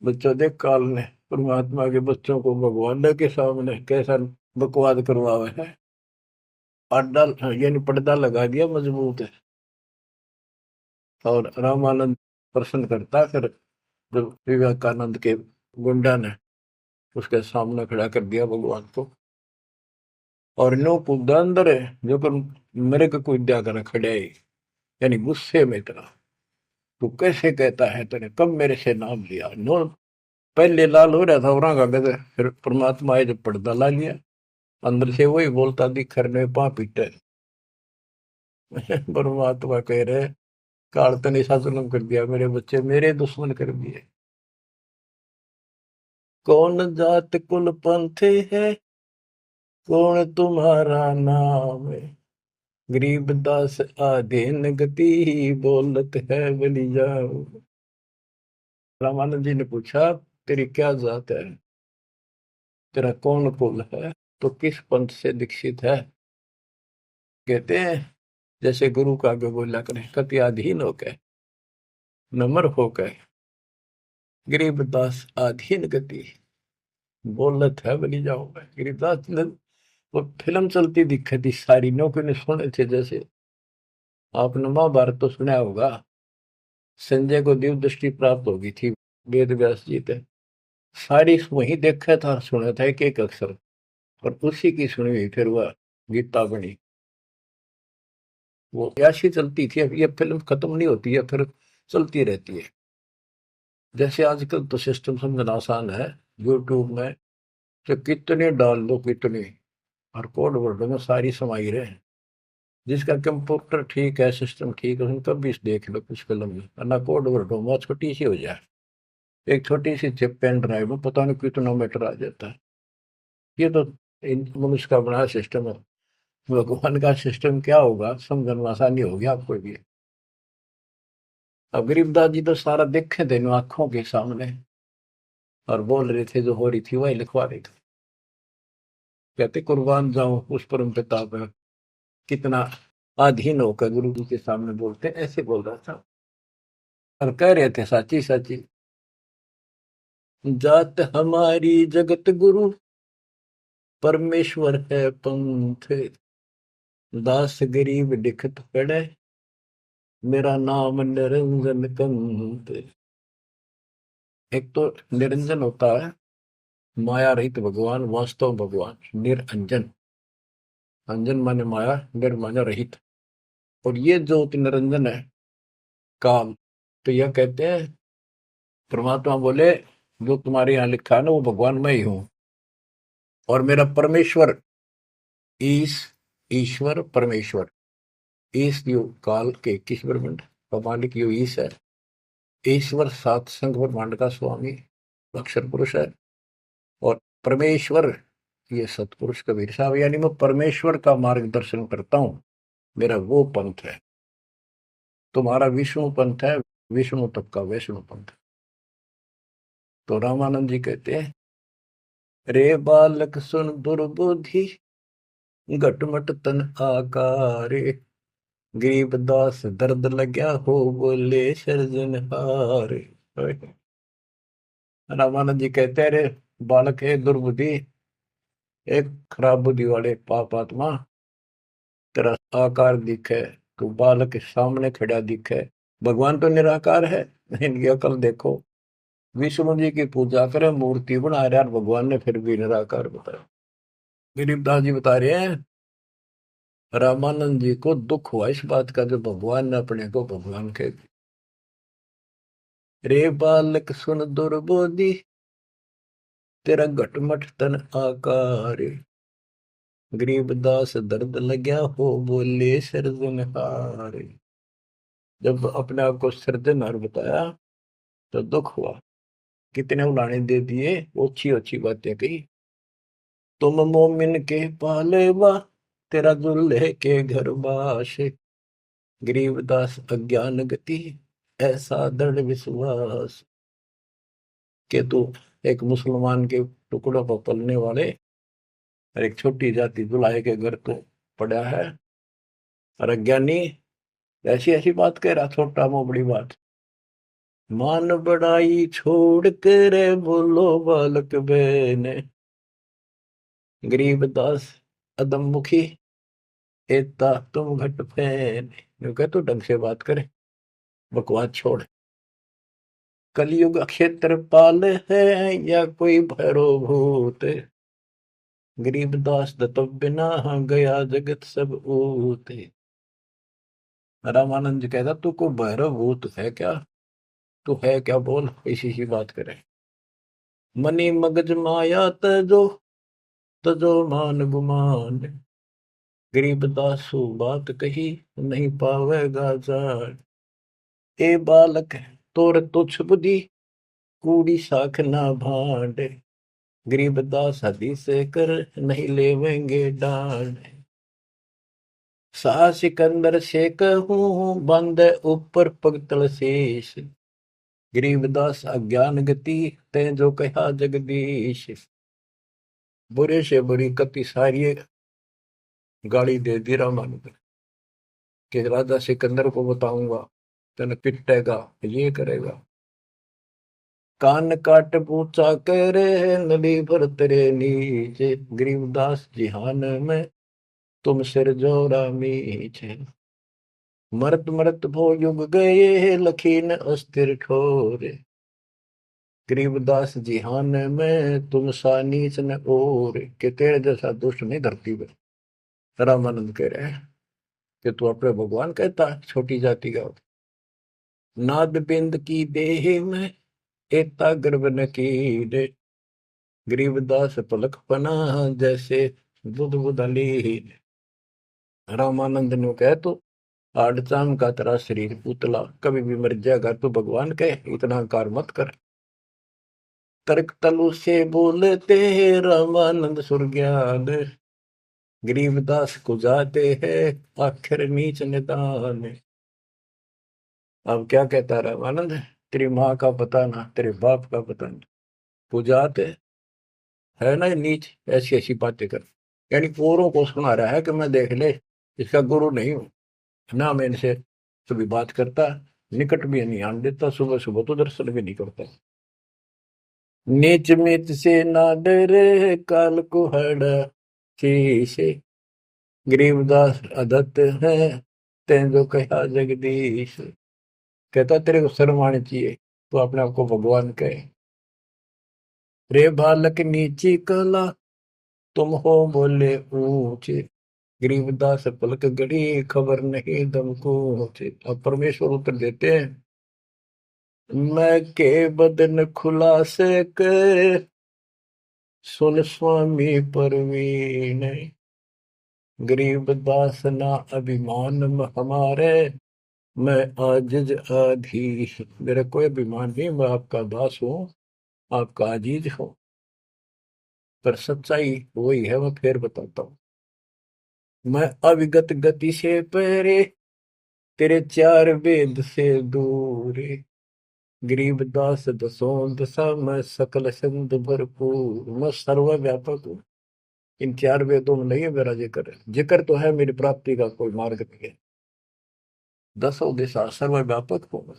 बच्चों देख काल ने परमात्मा के बच्चों को भगवान के सामने कैसा बकवाद करवावे है। पर्दा यानी पर्दा लगा दिया मजबूत है। और रामानंद प्रश्न करता फिर जब विवेकानंद के गुंडा ने उसके सामने खड़ा कर दिया भगवान को। और नो कूदा अंदर है जो कर मेरे को कूदा कर खड़े ही, यानी गुस्से में इतना। तू कैसे कहता है, तूने कब मेरे से नाम लिया नो। पहले लाल हो रहा था और का गदे, फिर परमात्मा आए जब पर्दा ला लिया, अंदर से वही बोलता दिखर ने पा पीटे। परमात्मा कह रहे काल तने ऐसा जुल्म कर दिया, मेरे बच्चे मेरे दुश्मन कर दिए। कौन जात कुल पंथ है, कौन तुम्हारा नाम है, गरीबदास आधीन गति, बोलत है बलि जाओ। रामानंद जी ने पूछा तेरी क्या जात है, तेरा कौन कुल है, तो किस पंथ से दीक्षित है। कहते हैं जैसे गुरु का आगे बोला करें, कति अधीन होकर नम्र होकर गरीबदास आधीन गति, बोलत है बलि जाओ। गरीबदास ने वो फिल्म चलती दिखी थी सारी नौकरी ने सुने थे। जैसे आपने महाभारत तो सुना होगा, संजय को दिव्य दृष्टि प्राप्त होगी थी वेद व्यास जी थे। सारी वही देखा था सुना था एक एक अक्षर, और उसी की सुनी हुई फिर वह गीता बनी। वो ऐसी चलती थी। अब ये फिल्म खत्म नहीं होती है, फिर चलती रहती है। जैसे आजकल तो सिस्टम समझना आसान है, यूट्यूब में तो कितने डाल दो कितने, और कोड वर्ड में सारी समाई रहे। जिसका कंप्यूटर ठीक है, सिस्टम ठीक है, उनका भी देख लो कुछ फिल्म में, ना कोड वर्ड हो छोटी सी हो जाए। एक छोटी सी चिप पेन ड्राइव में पता नहीं कितना मीटर आ जाता है। ये तो मनुष्य का बना सिस्टम है। भगवान का सिस्टम क्या होगा समझने में आसानी होगी आपको भी। अब गरीबदास जी तो सारा देखे थे इन आंखों के सामने, और बोल रहे थे जो हो रही थी वही लिखवा रहे थे। कहते कुर्बान जाऊं उस परम पिता पे, कितना अधीन होकर गुरु जी के सामने बोलते, ऐसे बोल रहा था। और कह रहे थे साची साची जात हमारी जगत गुरु, परमेश्वर है पंथ, दास गरीब दिखत पड़े, मेरा नाम निरंजन कंत। एक तो निरंजन होता है माया रहित भगवान, वास्तव भगवान निरंजन। अंजन माने माया, निर माने रहित। और ये ज्योति निरंजन है काल। तो यह कहते हैं परमात्मा बोले जो तुम्हारे यहाँ लिखा है ना वो भगवान मैं ही हूं। और मेरा परमेश्वर ईश, ईश्वर परमेश्वर, ईश यो काल के 21 ब्रह्मांड का मालिक यो ईश है। ईश्वर सात संघ ब्रह्मांड का स्वामी अक्षर पुरुष है। और परमेश्वर ये सतपुरुष कबीर साहब, यानी मैं परमेश्वर का मार्गदर्शन करता हूं, मेरा वो पंथ है। तुम्हारा विष्णु पंथ है, विष्णु तक का वैष्णु पंथ। तो रामानंद जी कहते हैं रे बालक सुन दुर्बुद्धि, घटमट तन आकारे, गरीबदास दर्द लग्या हो बोले सृजनहार। रामानंद जी कहते हैं रे बालक है दुर्बुद्धि, एक खराब बुद्धि वाले पाप आत्मा, तेरा आकार दिखे तो बालक के सामने खड़ा दिखे। भगवान तो निराकार है, इनकी अकल देखो। विष्णु जी की पूजा करे मूर्ति बना रहे और भगवान ने फिर भी निराकार बताया। गरीबदास जी बता रहे हैं रामानंद जी को दुख हुआ इस बात का, जो भगवान ने अपने को भगवान कह दिया। रे बालक सुन दुर्बोधि, तेरा घटमट तन आकार, गरीबदास दर्द लग्या हो बोले सृजनहार। जब अपने आप को सृजनहार बताया तो दुख हुआ। कितने उलाने दे दिए, ओछी ओछी बातें कही। तुम मोमिन के पालेवा, तेरा दुल्हे के घर बास, गरीबदास अज्ञान गति, ऐसा दृढ़ विश्वास। के तू एक मुसलमान के टुकड़ों पर पलने वाले और एक छोटी जाति दुल्हे के घर को पड़ा है, और अज्ञानी ऐसी ऐसी बात कह रहा, छोटा मोह बड़ी बात। मान बड़ाई छोड़ कर बोलो बालक बहने। गरीबदास अदम मुखी एता तुम घट पहने। यूं कह तो ढंग से बात करे, बकवास छोड़। कलयुग क्षेत्रपाल है या कोई भैरो भूत। गरीबदास दत्त बिना गया जगत सब ऊत। रामानंद जी कहता तू को भैरव भूत है क्या, तू है क्या बोल, इसी की बात करे। मनी मगज माया तजो, तजो मान गुमान। गरीबदास सु बात कही, नहीं पावेगा जान। ए बालक तोर तुच्छ बुद्धि, कूड़ी साख ना भांड। गरीबदास हदी से कर, नहीं लेवेंगे डांड। सा सिकंदर से कहूँ, बंद ऊपर पगतल शेष। गरीबदास अज्ञान गति, तै जो कहा जगदीश। बुरे से बुरी कति सारी गाली दे दी रामानुज कि राजा सिकंदर को बताऊंगा, तेन पिटेगा, ये करेगा। कान काट पूछा करे, नली भर तेरे नीचे। गरीबदास जिहान में, तुम सिर जोरा मीचे। मरत मरत भो युग गए, लखीन अस्थिर ठोरे। गरीबदास जिहान में, तुम सा नीच न और। के तेरे जैसा दुष्ट नहीं धरती में। रामानंद कह रहे हैं कि तू अपने भगवान कहता है छोटी जाति का। नाद बिंद की देह में, एता गर्भ न कीरे। गरीबदास पलक पना, जैसे बुध बुधली। रामानंद ने कह तो आड़चाम का तेरा शरीर पुतला, कभी भी मर जाएगा। तू भगवान कहे, इतना कार मत कर। तर्क तलु से बोलते हैं, रामानंद सुरज्ञान। गरीबदास को जाते हैं, आखिर नीच निदान। अब क्या कहता है रामानंद, तेरी माँ का पता ना, तेरे बाप का पता ना, पुजाते है ना नीच, ऐसी ऐसी बातें कर। यानी औरों को सुना रहा है कि मैं देख ले इसका गुरु नहीं हूं ना, मैं इनसे कभी बात करता, निकट भी नहीं आने देता, सुबह सुबह तो दर्शन भी नहीं करता। नीच मीत से ना डरे, काल को हड़ा शीशे। गरीबदास अदत्त है, तें जो कहा जगदीश। कहता तेरे को शर्म आनी चाहिए, तो अपने आप को भगवान कहे। रे बालक नीची कला, तुम हो बोले ऊंचे। गरीबदास पलक गड़ी, खबर नहीं दम को। अब परमेश्वर उत्तर देते हैं, मैं के बदन खुलासे कर, सुन स्वामी परवीन। गरीबदास ना अभिमान हमारे, मैं आजिज आधीश। मेरा कोई अभिमान नहीं, मैं आपका दास हूँ, आपका अजीज हूँ। पर सच्चाई वही है, मैं फिर बताता हूँ। मैं अविगत गति से परे, तेरे चार वेद से दूर। गरीबदास दसों दशा में, सकल संत भरपूर। मैं सर्वव्यापक हूँ, इन चार वेदों में नहीं है मेरा जिक्र। जिक्र तो है, मेरी प्राप्ति का कोई मार्ग नहीं है। दसों दिशा सर्वव्यापक हूँ,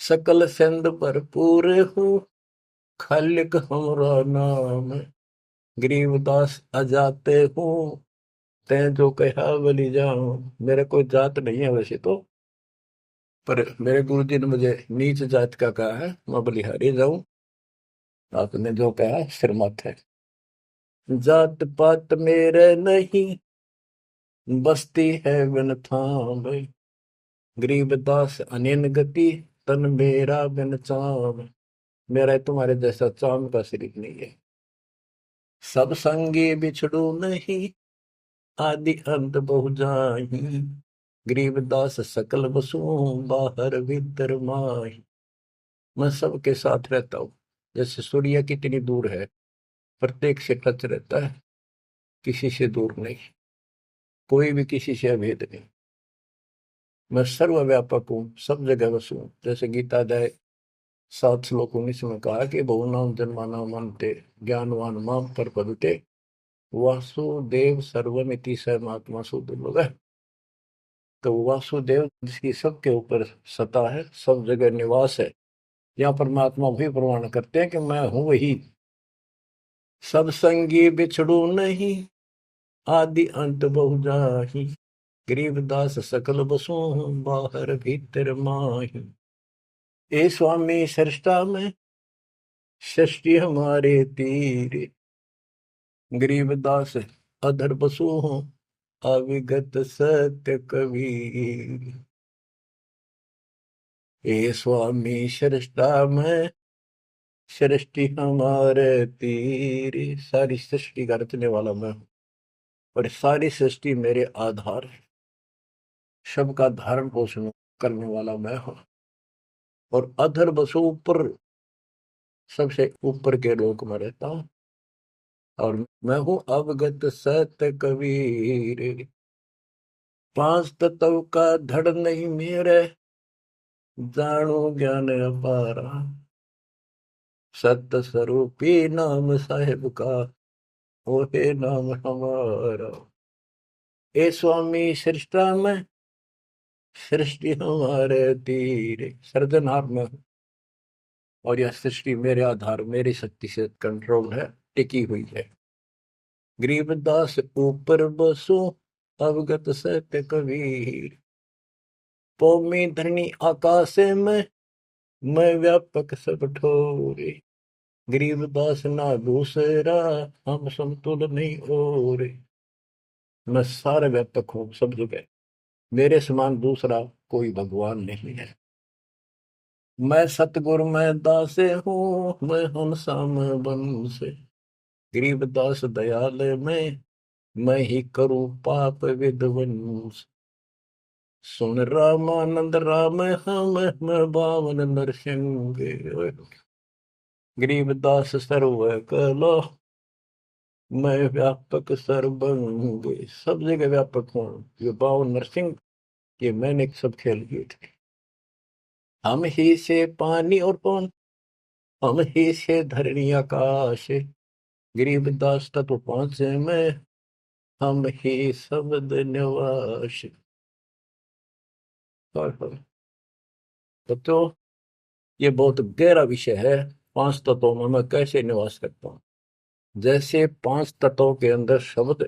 सकल संत भरपूर हूँ, खालिक हमरा नाम। गरीबदास अजाते हूँ, तैं जो कहा बलि जाऊं। मेरा कोई जात नहीं है वैसे तो, पर मेरे गुरु जी ने मुझे नीच जात का कहा है, मैं बलिहारी जाऊं। आपने जो कहा सिर मत है। जात पात मेरे नहीं, बस्ती है बिन थाम। गरीबदास अनिन गति, तन मेरा बिन चाम। मेरा तुम्हारे जैसा चाम का शरीर नहीं है। सब संगी बिछड़ू नहीं, आदि अंत बहु जाही। गरीबदास सकल बसु, बाहर भीतर माही। मैं सबके साथ रहता हूँ, जैसे सूर्य कितनी दूर है, प्रत्येक से टच रहता है, किसी से दूर नहीं, कोई भी किसी से अभेद नहीं। मैं सर्वव्यापक हूँ, सब जगह बसू हूँ। जैसे गीता अध्याय 7 श्लोक 19 में कहा कि बहुनाम जन्माना मनते, ज्ञानवान माम पर पदते, वासुदेव सर्वमिति स महात्मा सुदुर्लभ है। तो वासुदेव जिसकी सबके ऊपर सत्ता है, सब जगह निवास है, यहाँ परमात्मा भी प्रमाण करते हैं कि मैं हूं वही। सब संगी बिछड़ू नहीं, आदि अंत बहु जाहि। गरीबदास सकल बसु, बाहर भीतर माही। ए स्वामी सृष्टा में, सृष्टि हमारे तीर। गरीबदास अधर बसु हूँ, अविगत सत्य कबीर। ए स्वामी सृष्टा में, सृष्टि हमारे तीर। सारी सृष्टि का रचने वाला मैं हूँ, और सारी सृष्टि मेरे आधार है। सबका धारण पोषण करने वाला मैं हूँ। और अधर बसु, ऊपर, सबसे ऊपर के लोक में रहता हूँ। और मैं हूँ अवगत सत्य कबीर। पांच तत्व का धड़ नहीं मेरे, जानो ज्ञान अपारा। सत्य स्वरूपी नाम साहेब का, वो है नाम हमारा। ए स्वामी सृष्टा में, सृष्टि हमारे तीर। सृजनहार में हूँ, और यह सृष्टि मेरे आधार, मेरी शक्ति से कंट्रोल है, टिकी हुई है। गरीबदास ऊपर बसो, अवगत सत्य कबीर। पौमी धरणी आकाश में, मैं व्यापक सब ठोरे। गरीबदास ना दूसरा, हम समतुल नहीं और। मैं सारे व्यापक हूँ सब जगह, मेरे समान दूसरा कोई भगवान नहीं है। मैं सतगुरु मैं दासे हूँ, मैं हंसाम बन से। गरीबदास दयाल में, मैं ही करूँ पाप विध्वंस। सुन रामानंद राम हम, मैं बावन नरसिंह। गरीबदास सर्व कलो, मैं व्यापक सर्वंग। सब जगह व्यापक हूँ। ये बावन नरसिंह, ये मैंने सब खेल किए थे। हम ही से पानी और पवन, हम ही से धरणी आकाश। गरीबदास तत्व पांच में, हम ही शब्द निवास। तो ये बहुत गहरा विषय है। पांच तत्वों में मैं कैसे निवास करता हूँ। जैसे पांच तत्वों के अंदर शब्द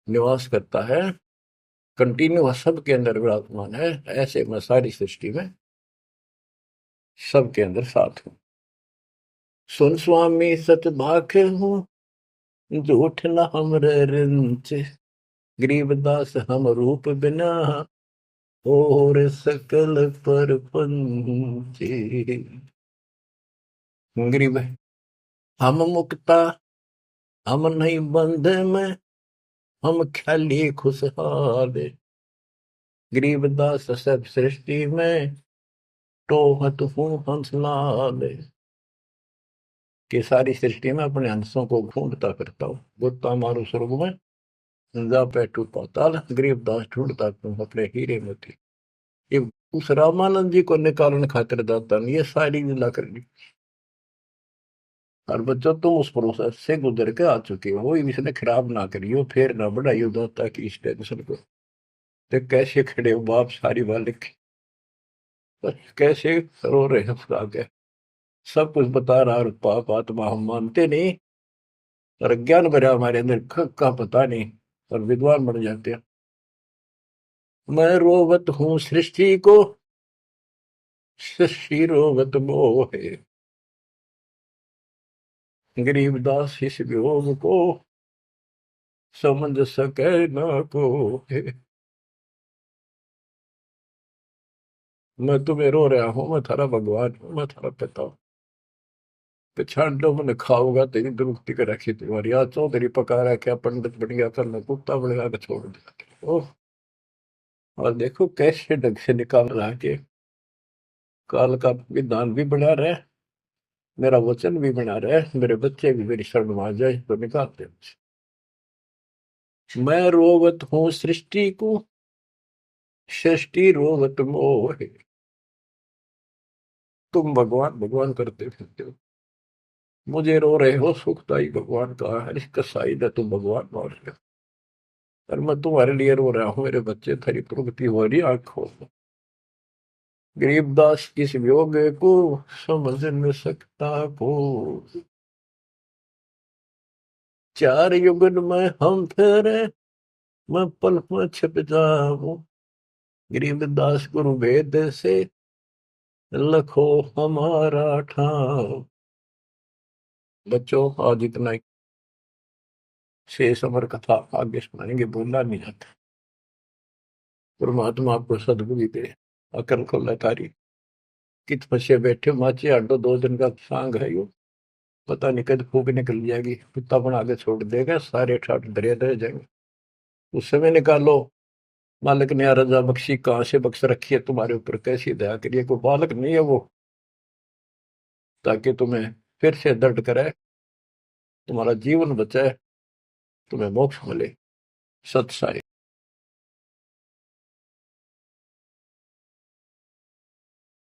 निवास करता है, कंटिन्यू सबके अंदर विराजमान है, ऐसे मैं सारी सृष्टि में सबके अंदर साथ हूँ। सुन स्वामी सच भाखे हूँ, झूठ न हमरे रिंच। गरीबदास हम रूप बिना, और सकल पर पंचे। गरीब हम मुक्ता, हम नहीं बंधे में, हम ख्याली खुशहाल। गरीबदास सब सृष्टि में, टोहत हूँ हंसलाल। कि सारी सृष्टि में अपने हंसों को ढूंढता करता हूँ। गोता मारू स्वर्ग में, जा बैठू पाताल। गरीबदास ढूंढता तुम अपने हीरे मोती। ये उस रामानंद जी को निकालने खातिर दाता ने ये सारी लीला करनी। और बच्चों तुम उस प्रोसेस से गुजर के आ चुके हो, इसने खराब ना करियो, फिर ना बढ़ाइयो दाता की इस टेंशन को। तो कैसे खड़े हो बाप, सारी बात लिखी, कैसे रो रहे हो आगे। सब कुछ बता रहा, और पाप आत्मा हम मानते नहीं, और ज्ञान भरा हमारे अंदर का पता नहीं, और विद्वान बन जाते हैं। मैं रोवत हूँ सृष्टि को, सृष्टि रोवत मोहे। गरीबदास इस वियोग को, समझ सके न कोई। मैं तुम्हें रो रहा हूँ, मैं थारा भगवान हूँ, मैं थारा पिता हूँ। पिछाड़ो मैंने खाऊंगा तेरी दुरुक्ति कर रखी तुम्हारी। आज चौधरी पका रहा, क्या पंडित बन गया, कल कुत्ता बन गया, छोड़ दिया। ओह, और देखो कैसे ढंग से निकाल रहा है। काल का विधान भी बना रहे, मेरा वचन भी बना रहे, मेरे बच्चे भी मेरी शरण में आ जाए तो निकालते हैं। मैं रोवत हूँ सृष्टि को, सृष्टि रोवत मोहे। तुम भगवान भगवान करते फिरते हो, मुझे रो रहे हो। सुखदाई भगवान का है, कसाई ने तुम भगवान मान लिया। पर मैं तुम्हारे लिए रो रहा हूँ मेरे बच्चे, तेरी प्रगति हो रही आंखों में। गरीबदास इस वियोग को समझ न सकता को, चार युगन में हम फेरे, मैं पल में छिप जाऊं। गरीबदास गुरु वेद से लखो हमारा ठाव। बच्चों आज इतना ही, शेष अमर कथा आगे सुनाएंगे, बोलना नहीं जाता। परमात्मा आपको सदबुद्धि दे, अकल को लतारी। कित फंसे बैठे माचे आडो, 2 दिन का सांग है यो, पता नहीं कद फूक निकल जाएगी, कुत्ता बना के छोड़ देगा, सारे ठाट दरिया दे जाएंगे। उस समय निकालो, मालिक ने रजा बख्शी, कहाँ से बख्श रखी है तुम्हारे ऊपर, कैसी दया करिए, कोई बालक नहीं है वो, ताकि तुम्हें फिर से दर्द करे, तुम्हारा जीवन बचाए, तुम्हें मोक्ष मिले। सत साई।